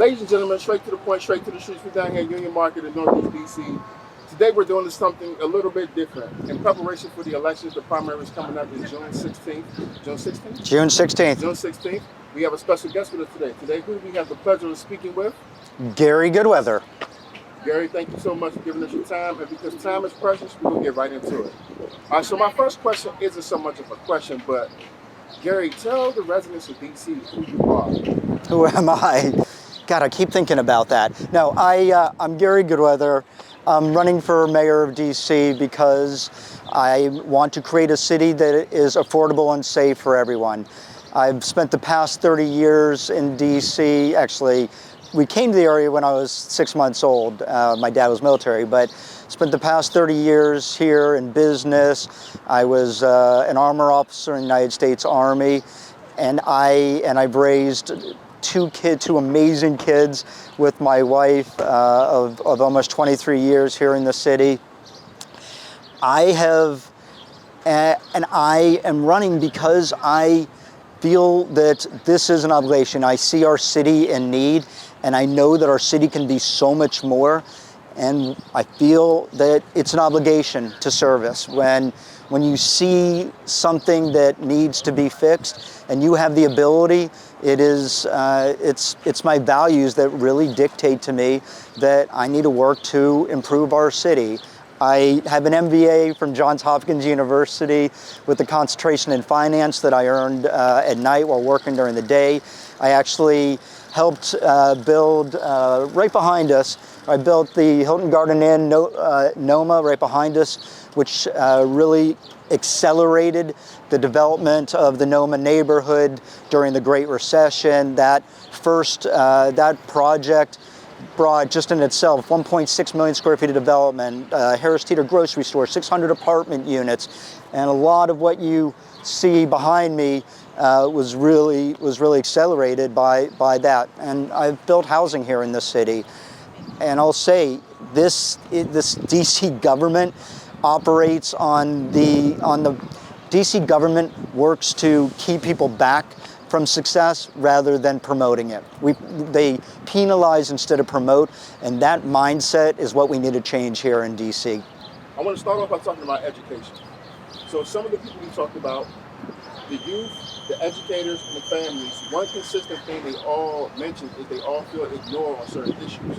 Ladies and gentlemen, straight to the point, straight to the streets. We're down here at Union Market in Northeast DC. Today we're doing something a little bit different. In preparation for the elections, the primary is coming up in June 16th. June 16th? June 16th. June 16th. We have a special guest with us today. Today, who do we have the pleasure of speaking with? Gary Goodweather. Gary, thank you so much for giving us your time. And because time is precious, we're going to get right into it. All right, so my first question isn't so much of a question, but Gary, tell the residents of DC who you are. Who am I? God, I keep thinking about that. No, I'm Gary Goodweather. I'm running for mayor of DC because I want to create a city that is affordable and safe for everyone. I've spent the past 30 years in DC. Actually, we came to the area when I was 6 months old. My dad was military, but spent the past 30 years here in business. I was an armor officer in the United States Army, and I've raised two amazing kids with my wife of almost 23 years here in the city. I am running because I feel that this is an obligation. I see our city in need, and I know that our city can be so much more, and I feel that it's an obligation to service. When you see something that needs to be fixed and you have the ability, it's my values that really dictate to me that I need to work to improve our city. I have an MBA from Johns Hopkins University with a concentration in finance that I earned at night while working during the day. I actually helped build, right behind us, I built the Hilton Garden Inn, Noma, right behind us, which really accelerated the development of the Noma neighborhood during the Great Recession. That project brought just in itself 1.6 million square feet of development, Harris Teeter grocery store, 600 apartment units, and a lot of what you see behind me was really accelerated by that. And I've built housing here in this city, and I'll say this DC government operates on the DC government works to keep people back from success rather than promoting it. They penalize instead of promote, and that mindset is what we need to change here in DC. I want to start off by talking about education. So some of the people we talked about, the youth, the educators, and the families, one consistent thing they all mentioned is they all feel ignored on certain issues.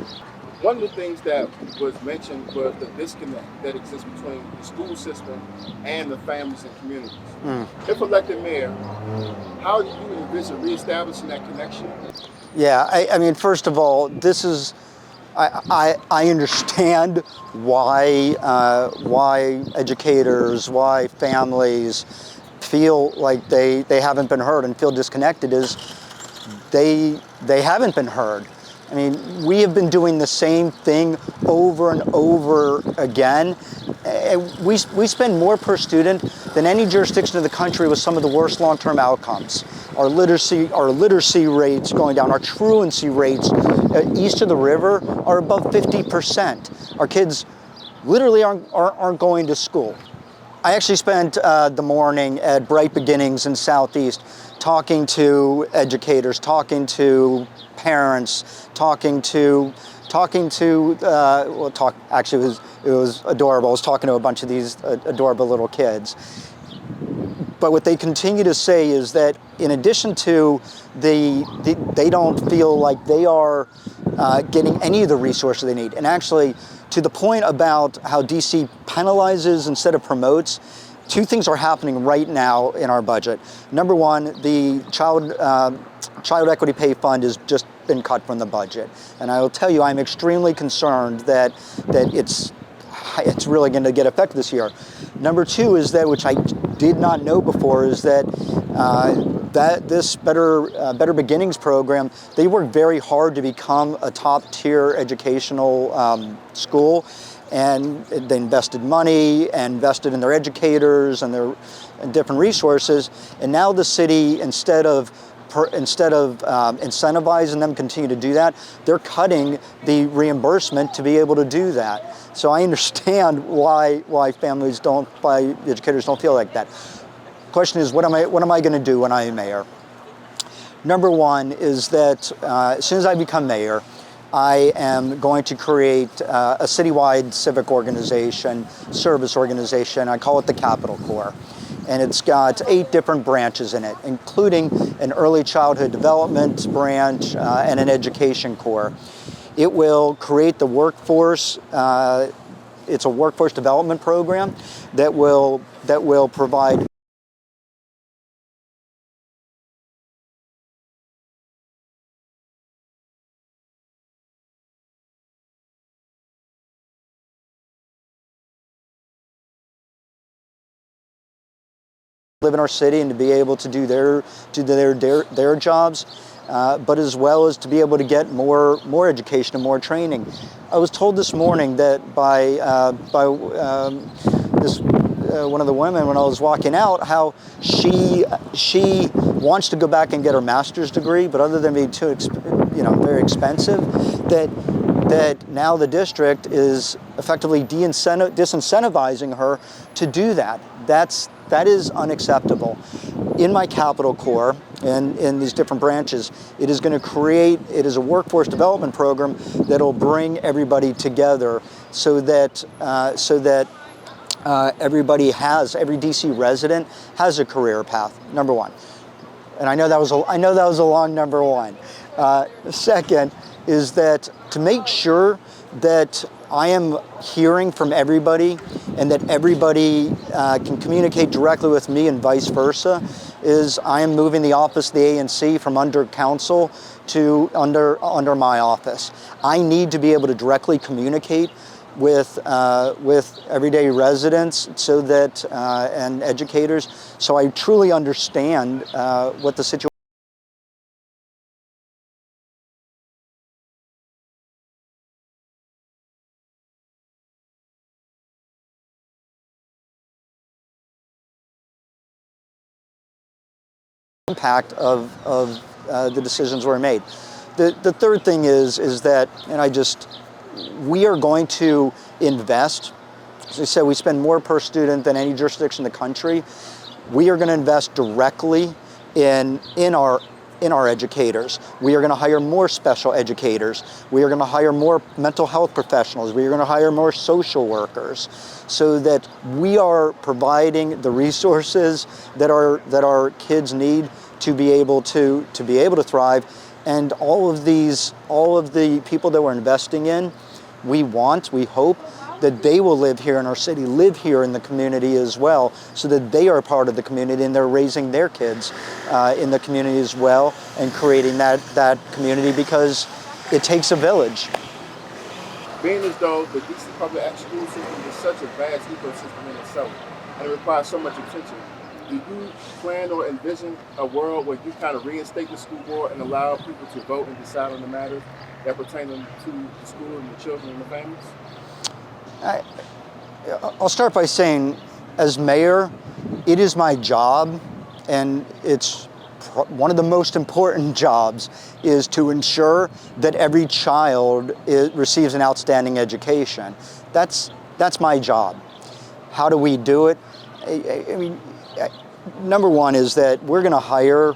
One of the things that was mentioned was the disconnect that exists between the school system and the families and communities. If elected mayor, how do you envision reestablishing that connection? Yeah, I mean, first of all, this is, I understand why educators, why families feel like they haven't been heard and feel disconnected is they haven't been heard. I mean, we have been doing the same thing over and over again. We spend more per student than any jurisdiction in the country with some of the worst long-term outcomes. Our literacy rates going down, our truancy rates east of the river are above 50%. Our kids literally aren't going to school. I actually spent the morning at Bright Beginnings in Southeast talking to educators, talking to parents, actually it was adorable. I was talking to a bunch of these adorable little kids. But what they continue to say is that in addition to they don't feel like they are getting any of the resources they need. And actually, to the point about how DC penalizes instead of promotes, two things are happening right now in our budget. Number one, the Child Equity Pay Fund has just been cut from the budget. And I will tell you, I'm extremely concerned that it's really going to get effect this year. Number two is that, which I did not know before, is that this Better Beginnings program, they work very hard to become a top-tier educational school, and they invested money and invested in their educators and their different resources. And now the city, instead of incentivizing them to continue to do that, they're cutting the reimbursement to be able to do that. So I understand why educators don't feel like that. Question is, what am I going to do when I'm mayor? Number one is that as soon as I become mayor, I am going to create a citywide civic organization, service organization. I call it the Capital Corps. And it's got 8 different branches in it, including an early childhood development branch and an education corps. It will create the workforce. It's a workforce development program that will provide live in our city and to be able to do their jobs, but as well as to be able to get more education and more training. I was told this morning that by this one of the women when I was walking out, how she wants to go back and get her master's degree, but other than being too very expensive, that now the district is effectively disincentivizing her to do that. That is unacceptable. In my Capital Corps and in these different branches, it is a workforce development program that'll bring everybody together so that every DC resident has a career path, number one. And I know that was a long number one. Second is that to make sure that I am hearing from everybody and that everybody can communicate directly with me and vice versa, is I am moving the office of the ANC from under council to under my office. I need to be able to directly communicate with everyday residents so that and educators, so I truly understand what the situation. Impact of the decisions were made. The third thing is that, we are going to invest. As I said, we spend more per student than any jurisdiction in the country. We are going to invest directly in our educators. We are going to hire more special educators. We are going to hire more mental health professionals. We are going to hire more social workers, so that we are providing the resources that our kids need to be able to thrive. And all of the people that we're investing in, we hope that they will live here in our city, live here in the community as well, so that they are part of the community and they're raising their kids in the community as well and creating that community, because it takes a village. Being as though the DC public school system is such a vast ecosystem in itself and it requires so much attention, do you plan or envision a world where you kind of reinstate the school board and allow people to vote and decide on the matters that pertain to the school and the children and the families? I'll start by saying, as mayor, it is my job, and it's one of the most important jobs, is to ensure that every child receives an outstanding education. That's my job. How do we do it? Number one is that we're going to hire,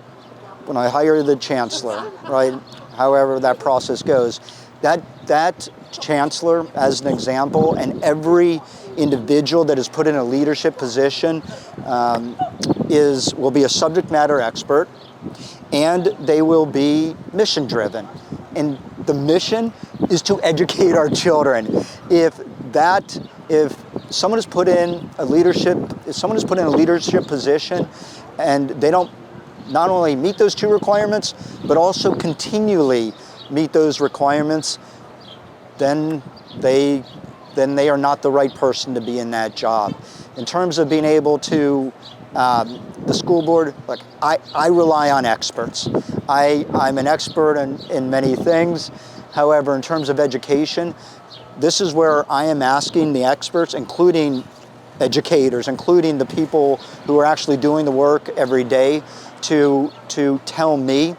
when I hire the chancellor, right, however that process goes, that chancellor, as an example, and every individual that is put in a leadership position will be a subject matter expert, and they will be mission driven. And the mission is to educate our children. If someone is put in a leadership position and they don't not only meet those 2 requirements, but also continually meet those requirements, then they are not the right person to be in that job. In terms of being able to, the school board, like I rely on experts. I'm an expert in many things. However, in terms of education, this is where I am asking the experts, including educators, including the people who are actually doing the work every day, to tell me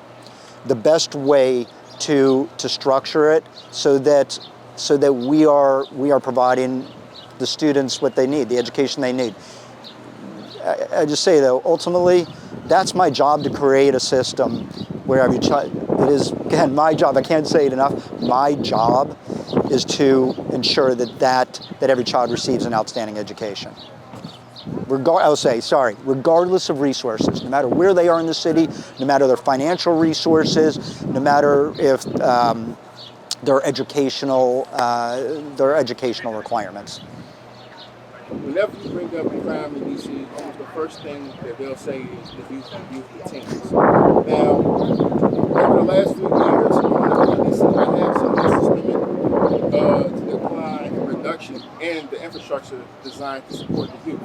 the best way to structure it so that we are providing the students what they need, the education they need. I just say, though, ultimately, that's my job, to create a system where every child, it is, again, my job, I can't say it enough, my job is to ensure that every child receives an outstanding education. Regardless of resources, no matter where they are in the city, no matter their financial resources, no matter if their educational requirements. Whenever you bring up crime in DC, almost the first thing that they'll say is the youth and youth and teens. Now, over the last few years, growing up in DC, I have seen a systemic decline and reduction in the infrastructure designed to support the youth.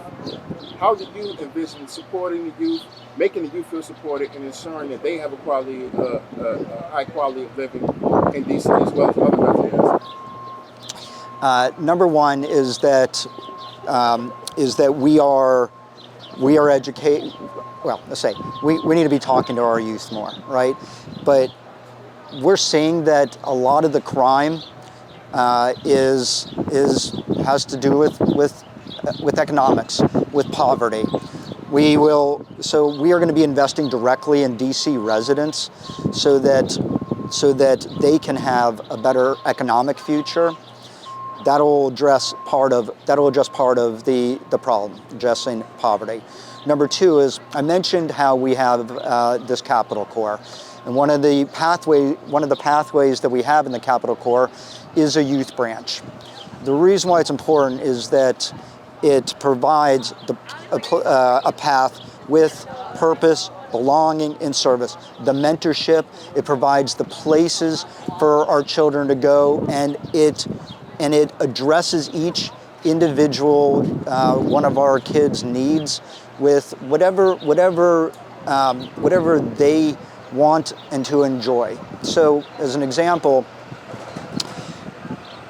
How do you envision supporting the youth, making the youth feel supported, and ensuring that they have a high quality of living in DC as well as other metro areas? Number one is that we are educated. Well, let's say we need to be talking to our youth more, right? But we're seeing that a lot of the crime has to do with economics, with poverty. We are going to be investing directly in DC residents so that they can have a better economic future. That'll address part of the problem, addressing poverty. Number two is, I mentioned how we have this Capital Corps, and one of the pathways that we have in the Capital Corps is a youth branch. The reason why it's important is that it provides a path with purpose, belonging, and service. The mentorship, it provides the places for our children to go, and it addresses each individual one of our kids' needs with whatever they want and to enjoy. So, as an example,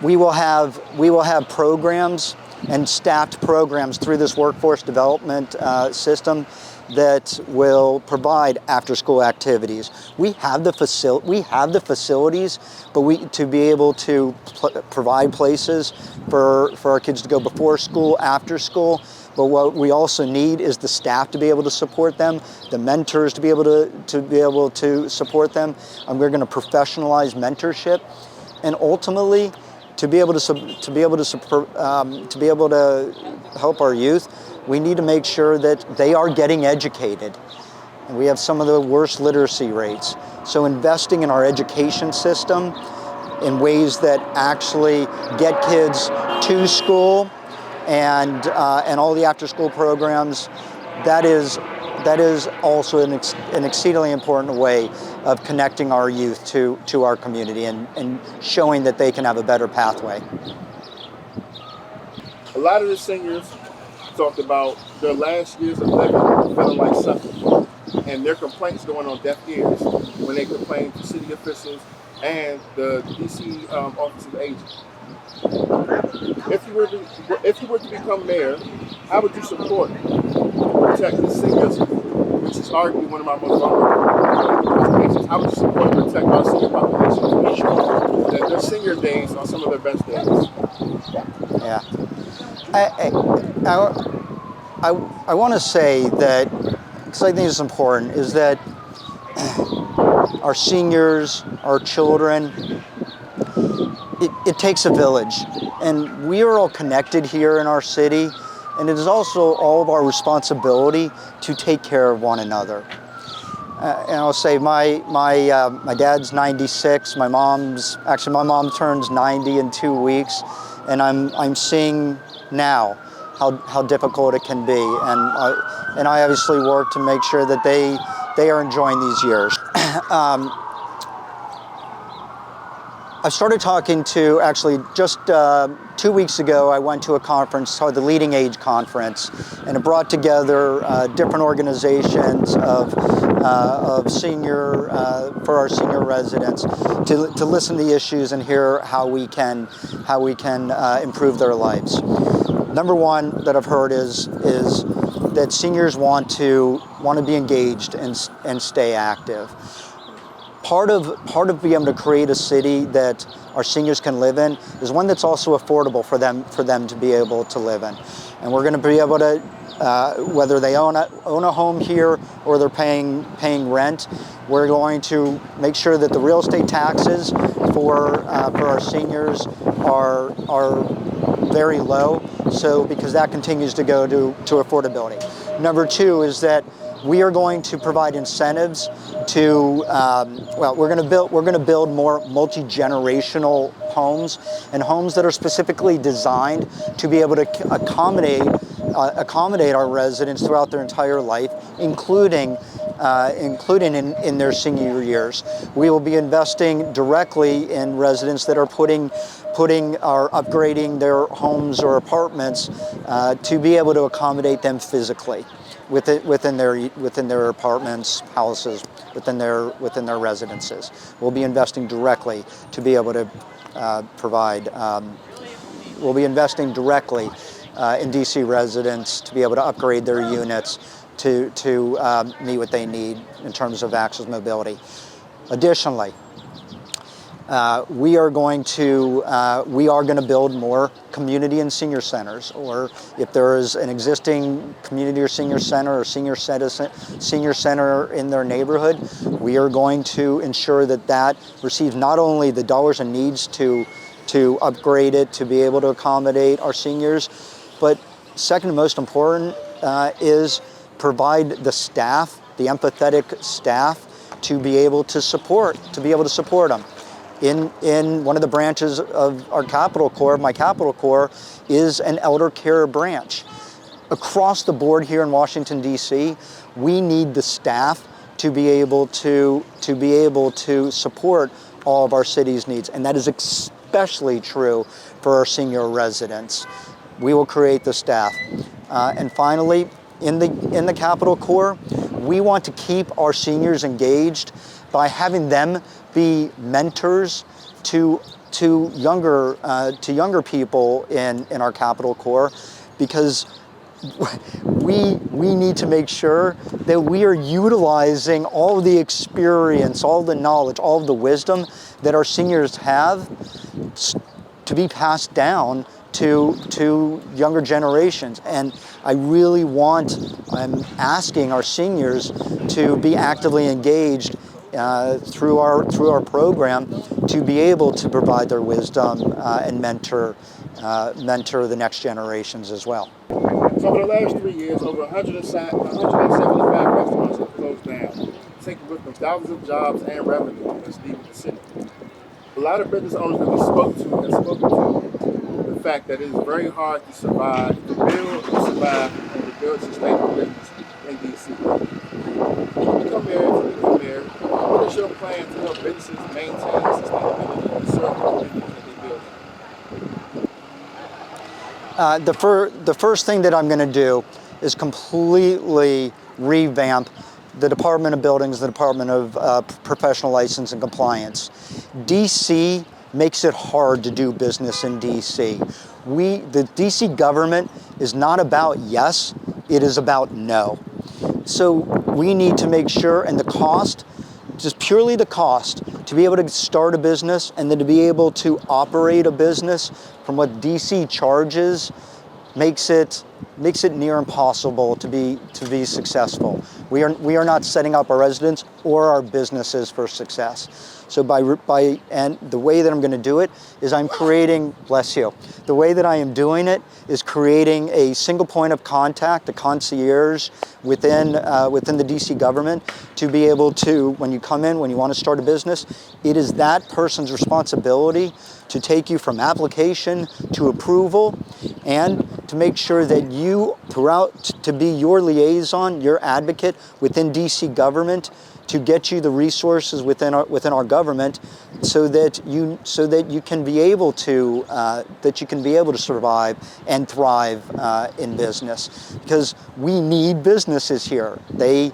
we will have programs and staffed programs through this workforce development system that will provide after-school activities. We have the facilities, but to be able to provide places for our kids to go before school, after school. But what we also need is the staff to be able to support them, the mentors to be able to support them, and we're going to professionalize mentorship, and ultimately to be able to help our youth. We need to make sure that they are getting educated. And we have some of the worst literacy rates. So investing in our education system in ways that actually get kids to school and all the after-school programs, that is also an exceedingly important way of connecting our youth to our community and showing that they can have a better pathway. A lot of the seniors talked about their last years of living feeling like suffering, and their complaints going on deaf ears when they complain to city officials and the DC Office of Aging. If you were to become mayor, how would you support protect the seniors, which is arguably one of my most vulnerable populations? How would you support and protect our senior population to ensure that their senior days are some of their best days? Yeah. I want to say that, because I think it's important, is that our seniors, our children, it takes a village. And we are all connected here in our city, and it is also all of our responsibility to take care of one another. And I'll say my dad's 96, my mom turns 90 in 2 weeks, and I'm seeing now how difficult it can be, and I obviously work to make sure that they are enjoying these years. I started talking to, actually just 2 weeks ago, I went to a conference called the Leading Age Conference, and it brought together different organizations of senior, for our senior residents to listen to the issues and hear how we can improve their lives. Number one that I've heard is that seniors want to be engaged and stay active. part of being able to create a city that our seniors can live in is one that's also affordable for them to be able to live in. And we're going to be able to, whether they own a home here or they're paying rent, we're going to make sure that the real estate taxes for our seniors are very low. So because that continues to go to affordability. Number two is that we are going to provide incentives to, we're going to build more multi-generational homes, and homes that are specifically designed to be able to accommodate our residents throughout their entire life, including in their senior years. We will be investing directly in residents that are putting or upgrading their homes or apartments to be able to accommodate them physically within their apartments, houses, within their residences. We'll be investing directly to be able to provide. We'll be investing directly in DC residents to be able to upgrade their units to meet what they need in terms of access mobility. Additionally, we are going to build more community and senior centers, or if there is an existing community or senior center or senior center in their neighborhood, we are going to ensure that receives not only the dollars and needs to upgrade it to be able to accommodate our seniors, but second and most important is provide the staff, the empathetic staff, to be able to support them. In one of the branches of our Capital Corps, my Capital Corps, is an elder care branch. Across the board here in Washington, D.C., we need the staff to be able to support all of our city's needs, and that is especially true for our senior residents. We will create the staff. And finally, in the Capital Corps, we want to keep our seniors engaged by having them be mentors to younger people in our Capital Corps, because we need to make sure that we are utilizing all of the experience, all the knowledge, all of the wisdom that our seniors have to be passed down to younger generations. And I'm asking our seniors to be actively engaged through our program to be able to provide their wisdom and mentor the next generations as well. So over the last 3 years, over 175 restaurants have closed down, taking with them thousands of jobs and revenue that's leaving the city. A lot of business owners that we spoke to have spoken to the fact that it is very hard to survive, and to build sustainable business in DC. To become mayor, what is your plan to help businesses maintain sustainability and serve the communities that they build? The first thing that I'm going to do is completely revamp the Department of Buildings, the Department of Professional License and Compliance. DC makes it hard to do business in DC. The DC government is not about yes, it is about no. So we need to make sure, and the cost, just purely the cost, to be able to start a business and then to be able to operate a business from what DC charges makes it near impossible to be successful. We are not setting up our residents or our businesses for success. So and the way that I'm going to do it is I'm creating, bless you, the way that I am doing it is creating a single point of contact, a concierge within the DC government, to be able to, when you come in, when you want to start a business, it is that person's responsibility to take you from application to approval, and to make sure that you, to be your liaison, your advocate within DC government, to get you the resources within our government, so that you can be able to survive and thrive in business, because we need businesses here. They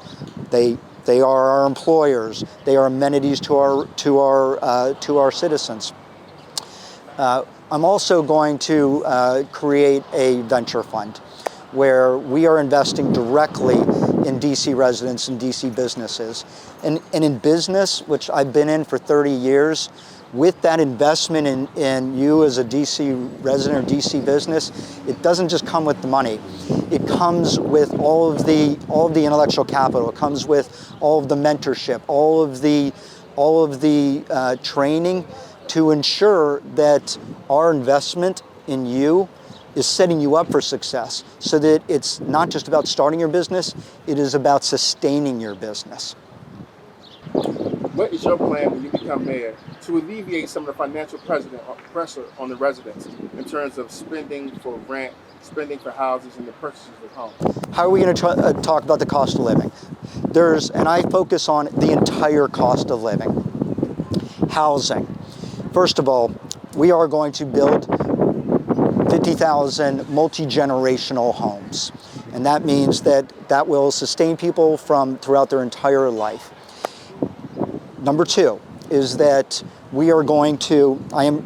are our employers. They are amenities to our citizens. I'm also going to create a venture fund where we are investing directly in DC residents and DC businesses. And in business, which I've been in for 30 years, with that investment in you as a DC resident or DC business, it doesn't just come with the money. It comes with all of the intellectual capital. It comes with all of the mentorship, all of the training to ensure that our investment in you is setting you up for success, so that it's not just about starting your business, it is about sustaining your business. What is your plan when you become mayor to alleviate some of the financial pressure on the residents in terms of spending for rent, spending for houses, and the purchases of homes? How are we going to talk about the cost of living? And I focus on the entire cost of living. Housing. First of all, we are going to build 50,000 multi-generational homes. And that means that will sustain people throughout their entire life. Number two is that we are going to, I am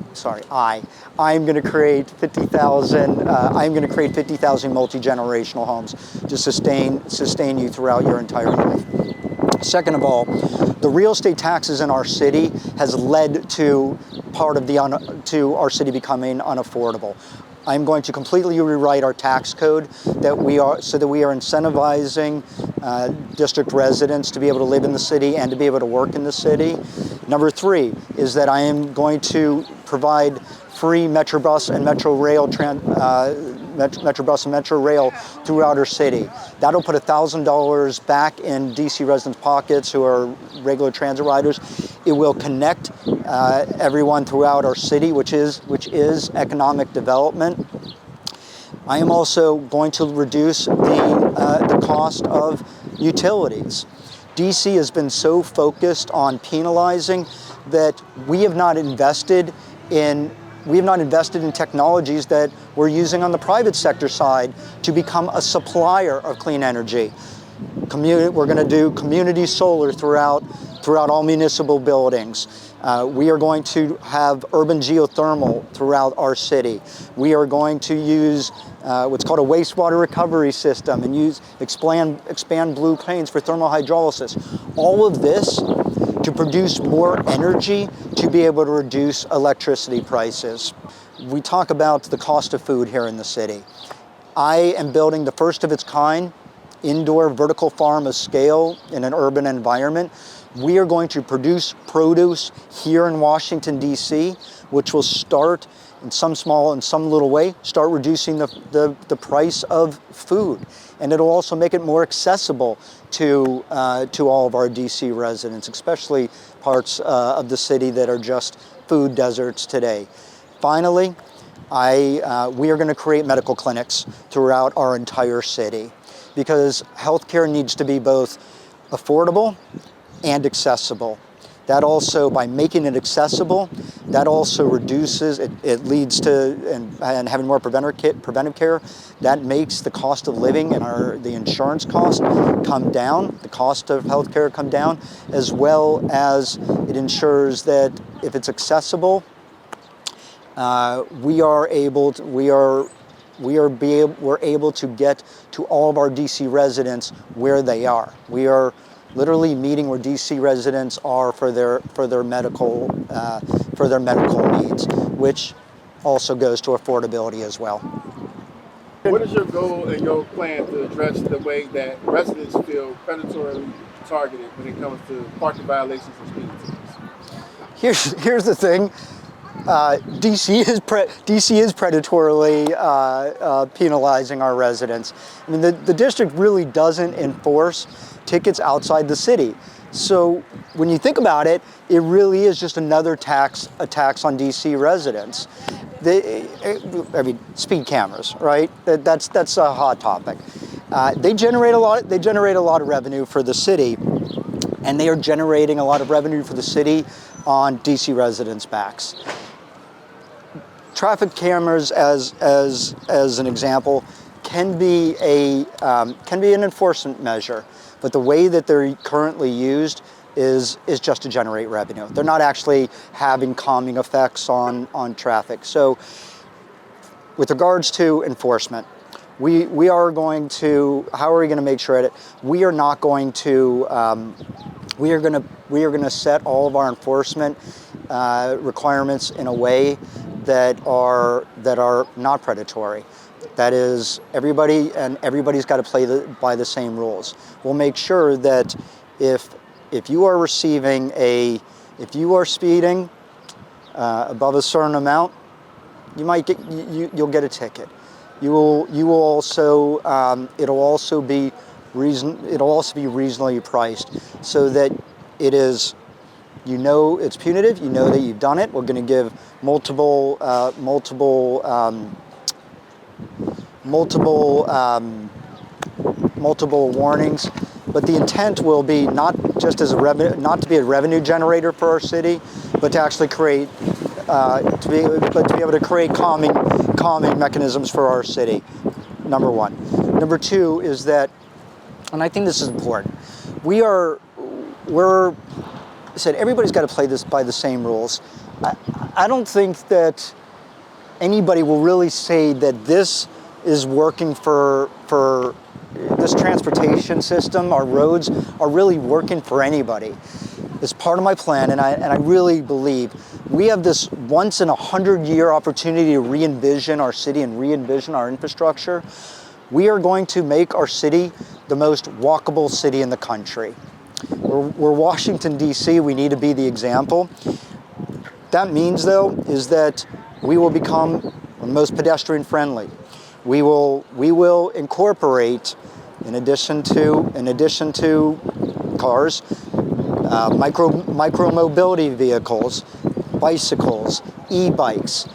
going to create 50,000 multi-generational homes to sustain you throughout your entire life. Second of all, the real estate taxes in our city has led to to our city becoming unaffordable. I'm going to completely rewrite our tax code so that we are incentivizing district residents to be able to live in the city and to be able to work in the city. Number three is that I am going to provide free Metrobus and Metro Rail throughout our city. That'll put $1,000 back in DC residents' pockets who are regular transit riders. It will connect everyone throughout our city, which is economic development. I am also going to reduce the cost of utilities. DC has been so focused on penalizing that we have not invested in technologies that we're using on the private sector side to become a supplier of clean energy. We're going to do community solar throughout all municipal buildings. We are going to have urban geothermal throughout our city. We are going to use what's called a wastewater recovery system and expand blue plains for thermal hydrolysis. All of this to produce more energy to be able to reduce electricity prices. We talk about the cost of food here in the city. I am building the first of its kind indoor vertical farm of scale in an urban environment. We are going to produce produce here in Washington, D.C., which will start in some little way, start reducing the price of food. And it'll also make it more accessible to all of our DC residents, especially parts of the city that are just food deserts today. Finally, we are going to create medical clinics throughout our entire city, because healthcare needs to be both affordable and accessible. That also, by making it accessible, that also reduces, it leads to, and having more preventive care, that makes the cost of living and the insurance cost come down, the cost of healthcare come down, as well as it ensures that if it's accessible, we're able to get to all of our DC residents where they are. We are literally meeting where DC residents are for their medical needs, which also goes to affordability as well. What is your goal and your plan to address the way that residents feel predatorily targeted when it comes to parking violations and speeding tickets? Here's the thing. DC is predatorily penalizing our residents. I mean, the district really doesn't enforce tickets outside the city. So when you think about it, it really is just another tax on DC residents. Speed cameras, right? That's a hot topic. They generate a lot of revenue for the city, and they are generating a lot of revenue for the city on DC residents' backs. Traffic cameras, as an example, can be an enforcement measure, but the way that they're currently used is just to generate revenue. They're not actually having calming effects on traffic. So, with regards to enforcement, we are going to, how are we going to make sure that we are not going to, we are going to set all of our enforcement requirements in a way that are not predatory. That is, everybody's got to play by the same rules. We'll make sure that if you are if you are speeding above a certain amount, you'll get a ticket. You will also it'll also be reasonably priced, so that it is, it's punitive. You know that you've done it. We're going to give multiple warnings, but the intent will be not just as not to be a revenue generator for our city, but to actually create, to be able to create calming mechanisms for our city. Number one. Number two is that, and I think this is important, said everybody's got to play this by the same rules. I don't think that anybody will really say that this is working for this transportation system. Our roads are really working for anybody. It's part of my plan, and I really believe we have this once in 100-year opportunity to re-envision our city and re-envision our infrastructure. We are going to make our city the most walkable city in the country. We're Washington, D.C. We need to be the example. That means, though, is that we will become the most pedestrian friendly. We will incorporate, in addition to cars, micro mobility vehicles, bicycles, e-bikes.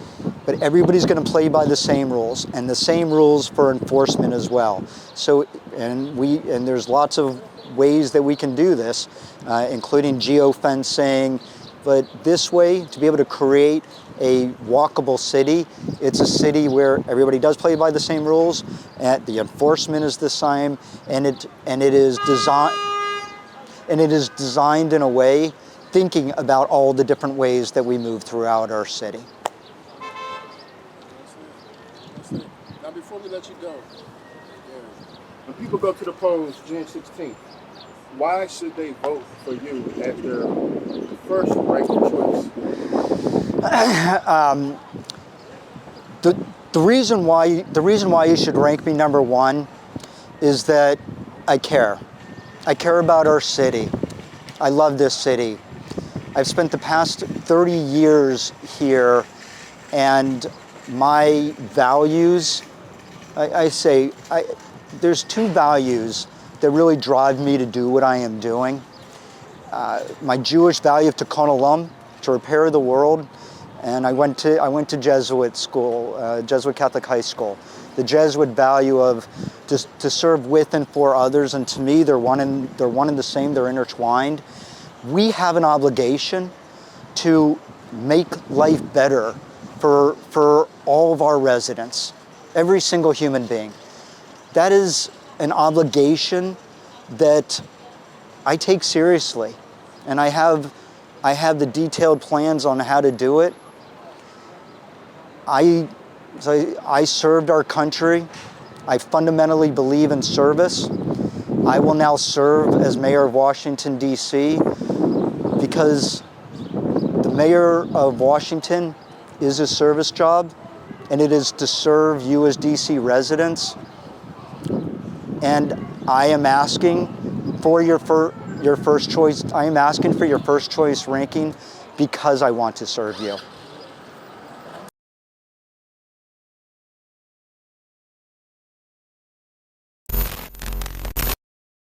But everybody's going to play by the same rules, and the same rules for enforcement as well. So, and there's lots of ways that we can do this, including geofencing. But this way, to be able to create a walkable city, it's a city where everybody does play by the same rules, and the enforcement is the same, and it is designed in a way thinking about all the different ways that we move throughout our city. That's it. Now, before we let you go, when people go to the polls June 16th, why should they vote for you as their first ranked choice? The reason why you should rank me number one is that I care. I care about our city. I love this city. I've spent the past 30 years here, and my values, there's two values that really drive me to do what I am doing. My Jewish value of Tikkun Olam, to repair the world, and I went to Jesuit school, Jesuit Catholic high school. The Jesuit value of to serve with and for others, and to me, they're one and the same. They're intertwined. We have an obligation to make life better for all of our residents, every single human being. That is an obligation that I take seriously, and I have the detailed plans on how to do it. I served our country. I fundamentally believe in service. I will now serve as mayor of Washington, D.C., because the mayor of Washington is a service job, and it is to serve you as D.C. residents. And I am asking for your first choice. I am asking for your first choice ranking because I want to serve you.